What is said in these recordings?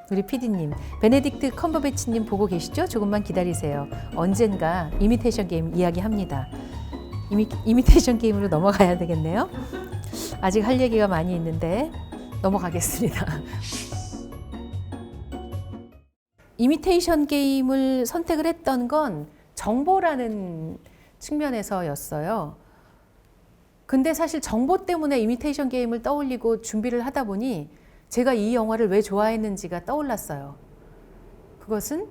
우리 PD님, 베네딕트 컴버배치님 보고 계시죠? 조금만 기다리세요. 언젠가 이미테이션 게임 이야기합니다. 이미테이션 게임으로 넘어가야 되겠네요. 아직 할 얘기가 많이 있는데 넘어가겠습니다. 이미테이션 게임을 선택을 했던 건 정보라는 측면에서였어요. 근데 사실 정보 때문에 이미테이션 게임을 떠올리고 준비를 하다 보니 제가 이 영화를 왜 좋아했는지가 떠올랐어요. 그것은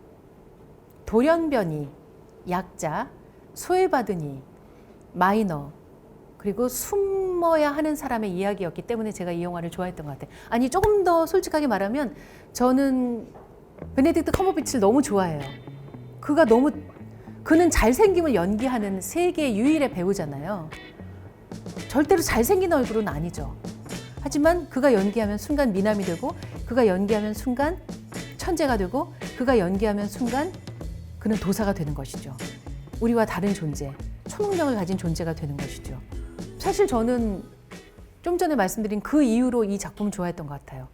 돌연변이, 약자, 소외받은 이, 마이너, 그리고 숨어야 하는 사람의 이야기였기 때문에 제가 이 영화를 좋아했던 것 같아요. 아니, 조금 더 솔직하게 말하면 저는 베네딕트 컴버배치를 너무 좋아해요. 그는 잘생김을 연기하는 세계 유일의 배우잖아요. 절대로 잘생긴 얼굴은 아니죠. 하지만 그가 연기하면 순간 미남이 되고, 그가 연기하면 순간 천재가 되고, 그가 연기하면 순간 그는 도사가 되는 것이죠. 우리와 다른 존재, 초능력을 가진 존재가 되는 것이죠. 사실 저는 좀 전에 말씀드린 그 이유로 이 작품을 좋아했던 것 같아요.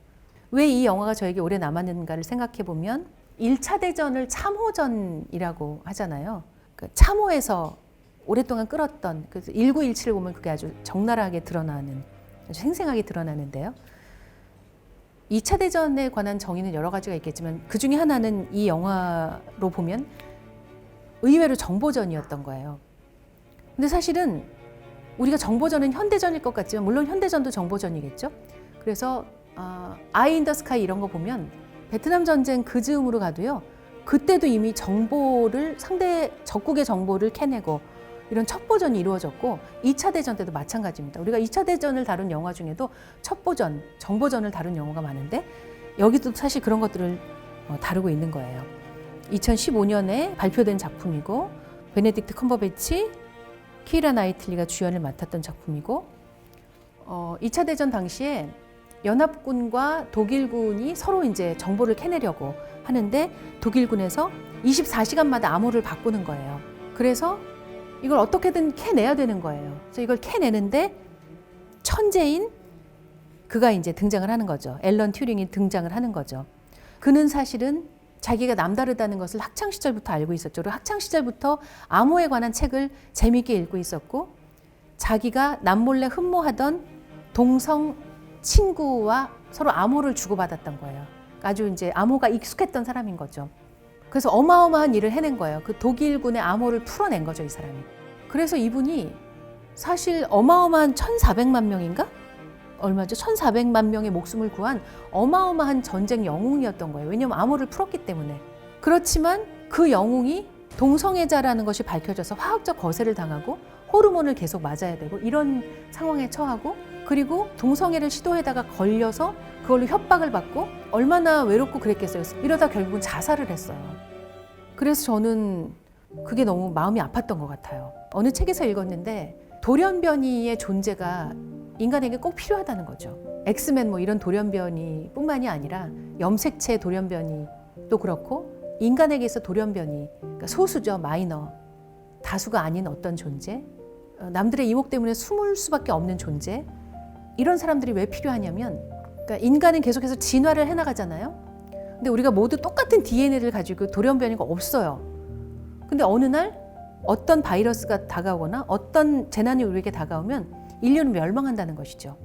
왜 이 영화가 저에게 오래 남았는가를 생각해 보면 1차 대전을 참호전이라고 하잖아요. 그 참호에서 오랫동안 끌었던, 그래서 1917을 보면 그게 아주 적나라하게 드러나는, 아주 생생하게 드러나는데요. 2차 대전에 관한 정의는 여러 가지가 있겠지만 그 중에 하나는 이 영화로 보면 의외로 정보전이었던 거예요. 근데 사실은 우리가 정보전은 현대전일 것 같지만 물론 현대전도 정보전이겠죠. 그래서 아이 인 더 스카이 이런 거 보면 베트남 전쟁 그 즈음으로 가도요. 그때도 이미 정보를 상대 적국의 정보를 캐내고 이런 첩보전이 이루어졌고 2차 대전 때도 마찬가지입니다. 우리가 2차 대전을 다룬 영화 중에도 첩보전, 정보전을 다룬 영화가 많은데 여기도 사실 그런 것들을 다루고 있는 거예요. 2015년에 발표된 작품이고 베네딕트 컴버배치, 키이라 나이틀리가 주연을 맡았던 작품이고 2차 대전 당시에 연합군과 독일군이 서로 이제 정보를 캐내려고 하는데 독일군에서 24시간마다 암호를 바꾸는 거예요. 그래서 이걸 어떻게든 캐내야 되는 거예요. 그래서 이걸 캐내는데 천재인 그가 이제 등장을 하는 거죠. 앨런 튜링이 등장을 하는 거죠. 그는 사실은 자기가 남다르다는 것을 학창시절부터 알고 있었죠. 그리고 학창시절부터 암호에 관한 책을 재미있게 읽고 있었고 자기가 남몰래 흠모하던 동성 친구와 서로 암호를 주고받았던 거예요. 아주 이제 암호가 익숙했던 사람인 거죠. 그래서 어마어마한 일을 해낸 거예요. 그 독일군의 암호를 풀어낸 거죠, 이 사람이. 그래서 이분이 사실 어마어마한 1,400만 명인가? 얼마죠? 1,400만 명의 목숨을 구한 어마어마한 전쟁 영웅이었던 거예요. 왜냐하면 암호를 풀었기 때문에. 그렇지만 그 영웅이 동성애자라는 것이 밝혀져서 화학적 거세를 당하고 호르몬을 계속 맞아야 되고 이런 상황에 처하고 그리고 동성애를 시도하다가 걸려서 그걸로 협박을 받고 얼마나 외롭고 그랬겠어요. 이러다 결국은 자살을 했어요. 그래서 저는 그게 너무 마음이 아팠던 것 같아요. 어느 책에서 읽었는데 돌연변이의 존재가 인간에게 꼭 필요하다는 거죠. 엑스맨 뭐 이런 돌연변이 뿐만이 아니라 염색체 돌연변이도 그렇고 인간에게 있어 돌연변이, 그러니까 소수죠, 마이너, 다수가 아닌 어떤 존재, 남들의 이목 때문에 숨을 수밖에 없는 존재, 이런 사람들이 왜 필요하냐면 그러니까 인간은 계속해서 진화를 해나가잖아요. 근데 우리가 모두 똑같은 DNA를 가지고 돌연변이가 없어요. 근데 어느 날 어떤 바이러스가 다가오거나 어떤 재난이 우리에게 다가오면 인류는 멸망한다는 것이죠.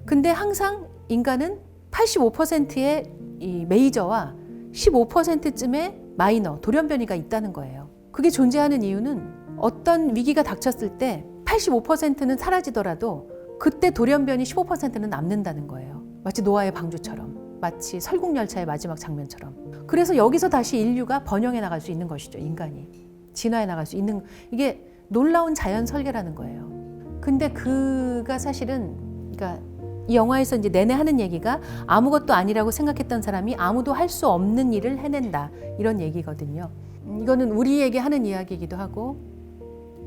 근데 항상 인간은 85%의 이 메이저와 15%쯤의 마이너, 돌연변이가 있다는 거예요. 그게 존재하는 이유는 어떤 위기가 닥쳤을 때 85%는 사라지더라도 그때 돌연변이 15%는 남는다는 거예요. 마치 노아의 방주처럼, 마치 설국열차의 마지막 장면처럼. 그래서 여기서 다시 인류가 번영해 나갈 수 있는 것이죠. 인간이 진화해 나갈 수 있는, 이게 놀라운 자연 설계라는 거예요. 근데 그가 사실은, 그러니까 이 영화에서 이제 내내 하는 얘기가 아무것도 아니라고 생각했던 사람이 아무도 할 수 없는 일을 해낸다, 이런 얘기거든요. 이거는 우리에게 하는 이야기이기도 하고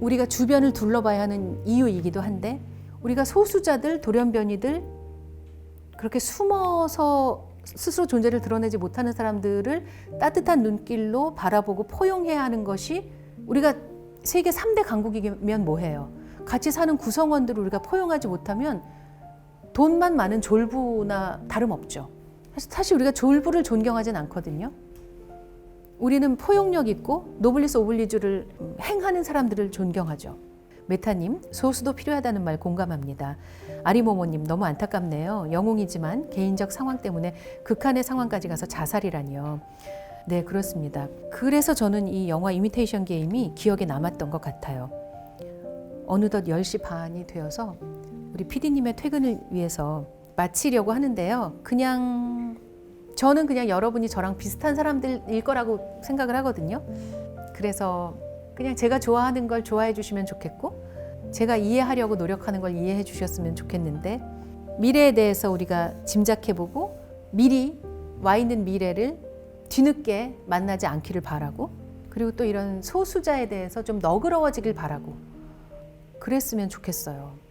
우리가 주변을 둘러봐야 하는 이유이기도 한데, 우리가 소수자들, 돌연변이들, 그렇게 숨어서 스스로 존재를 드러내지 못하는 사람들을 따뜻한 눈길로 바라보고 포용해야 하는 것이, 우리가 세계 3대 강국이면 뭐해요? 같이 사는 구성원들을 우리가 포용하지 못하면 돈만 많은 졸부나 다름없죠. 사실 우리가 졸부를 존경하진 않거든요. 우리는 포용력 있고 노블리스 오블리주를 행하는 사람들을 존경하죠. 메타님, 소수도 필요하다는 말 공감합니다. 아리모모님, 너무 안타깝네요. 영웅이지만 개인적 상황 때문에 극한의 상황까지 가서 자살이라니요. 네, 그렇습니다. 그래서 저는 이 영화 이미테이션 게임이 기억에 남았던 것 같아요. 어느덧 10시 반이 되어서 우리 PD님의 퇴근을 위해서 마치려고 하는데요. 저는 그냥 여러분이 저랑 비슷한 사람들일 거라고 생각을 하거든요. 그래서 그냥 제가 좋아하는 걸 좋아해 주시면 좋겠고 제가 이해하려고 노력하는 걸 이해해 주셨으면 좋겠는데 미래에 대해서 우리가 짐작해보고 미리 와 있는 미래를 뒤늦게 만나지 않기를 바라고 그리고 또 이런 소수자에 대해서 좀 너그러워지길 바라고 그랬으면 좋겠어요.